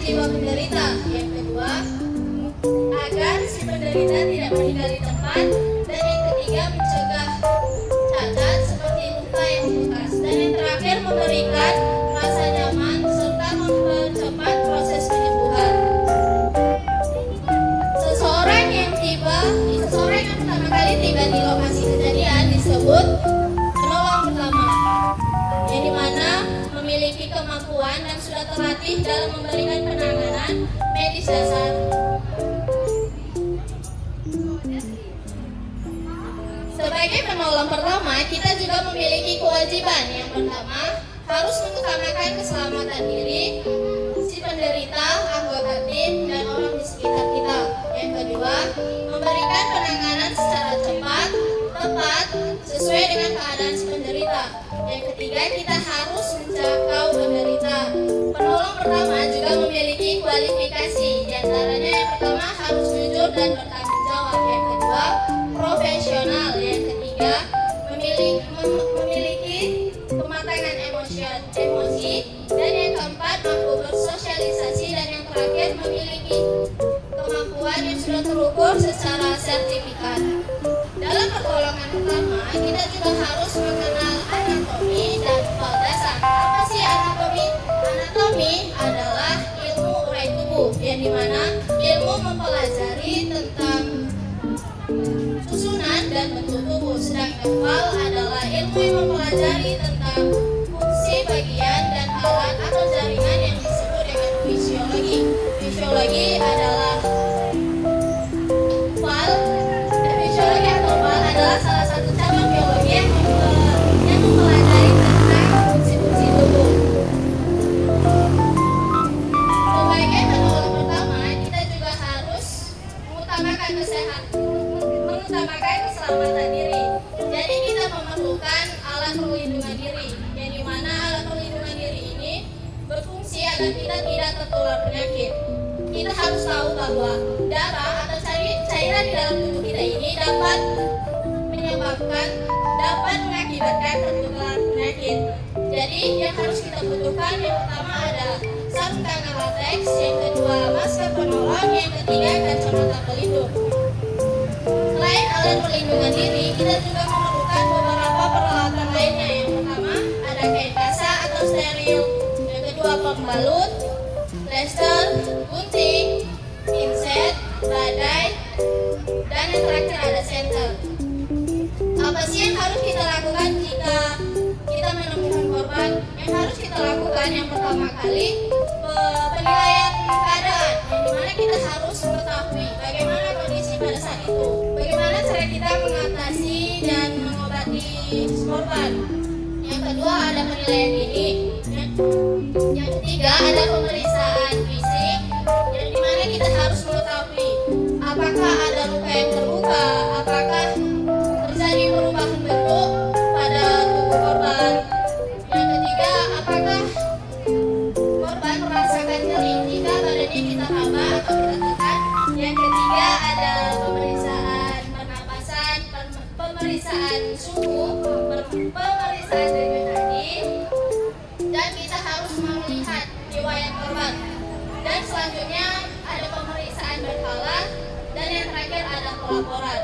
jiwa penderita. Yang kedua, agar si penderita tidak meninggal di tempat. Dan yang ketiga, mencegah cacat seperti luka yang bekas. Dan yang terakhir, memberikan rasa nyaman serta mempercepat proses penyembuhan. Seseorang yang pertama kali tiba di lokasi kejadian disebut penolong pertama, yang dimana memiliki kemampuan dan sudah terlatih dalam memberikan penanganan medis dasar. Sebagai penolong pertama, kita juga memiliki kewajiban. Yang pertama, harus mengutamakan keselamatan diri, si penderita, anggota tim, dan orang di sekitar kita. Yang kedua, memberikan penanganan secara cepat, tepat, sesuai dengan keadaan si penderita. Yang ketiga, kita harus menjangkau penderita. Penolong pertama juga memiliki kualifikasi. Di antaranya yang pertama harus jujur dan bertanggung jawab. Yang kedua, profesional. Yang ketiga, memiliki kematangan emosi. Dan yang keempat, mampu bersosialisasi. Dan yang terakhir, memiliki kemampuan yang sudah terukur secara sertifikat. Dalam pertolongan pertama, kita juga harus mengenal anatomi dan fal dasar. Apa sih anatomi? Anatomi adalah ilmu urai tubuh, yang dimana ilmu mempelajari tentang susunan dan bentuk tubuh. Sedangkan fal adalah ilmu yang mempelajari tentang fungsi bagian dan alat atau jaringan yang disebut dengan fisiologi. Fisiologi adalah fisiologi atau fal adalah salah satu cabang biologi yang mempelajari tentang fungsi-fungsi tubuh. Sebagai penolong pertama, kita juga harus mengutamakan keselamatan diri. Jadi kita memerlukan alat perlindungan diri, yang dimana alat perlindungan diri ini berfungsi agar kita tidak tertular penyakit. Kita harus tahu bahwa darah atau cairan di dalam tubuh kita ini dapat mengakibatkan tertular penyakit. Jadi yang harus kita butuhkan yang pertama ada sarung tangan latex, yang kedua masker penolong, yang ketiga kacamata pelindung. Selain alat perlindungan diri, kita juga memerlukan beberapa peralatan lainnya. Yang pertama ada kain kasa atau steril, yang kedua pembalut, plester, gunting, pinset, badai, dan yang terakhir ada senter. Apa sih yang harus kita lakukan jika kita menemukan korban? Yang harus kita lakukan yang pertama kali penilaian keadaan, yang dimana kita harus mengetahui bagaimana kondisi pada saat itu, bagaimana cara kita mengatasi dan mengobati korban. Yang kedua ada penilaian dini. Yang ketiga ada pemeriksaan fisik, yang dimana kita harus mengetahui apakah ada luka yang terbuka, apakah terjadi perubahan bentuk pada tubuh korban. Yang ketiga, apakah korban merasakan nyeri jika badannya kita haba atau kita tekan. Yang ketiga ada pemeriksaan pernapasan, pemeriksaan suhu, pemeriksaan denyut nadi, dan kita harus melihat riwayat korban. Dan selanjutnya ada pemeriksaan berkala, dan yang terakhir ada pelaporan.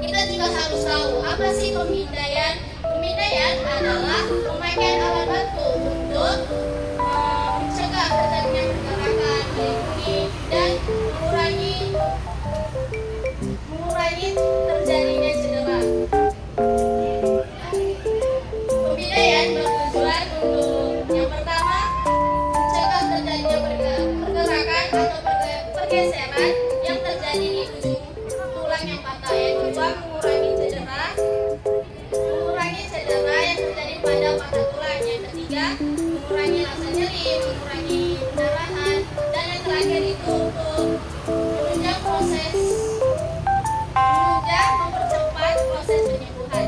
Kita juga harus tahu apa sih pemindaian. Pemindaian adalah pemakaian alat bantu untuk mencegah terjadinya pergerakan, melindungi, dan mengurangi terjadinya cedera. Pemindaian bertujuan untuk yang pertama mencegah terjadinya pergerakan atau pergeseran yang terjadi di ujung tulang yang patah. Yang kedua mengurangi cedera yang terjadi pada patah tulang. Yang ketiga mengurangi rasa nyeri, mengurangi pendarahan, dan yang terakhir itu untuk mempercepat proses penyembuhan.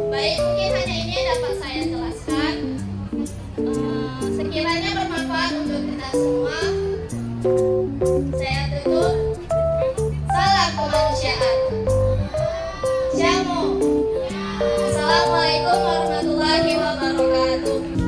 Baik, mungkin hanya ini yang dapat saya jelaskan. Sekiranya bermanfaat untuk kita semua, saya tutup. Salam kemanusiaan. Shalom. Assalamualaikum warahmatullahi wabarakatuh.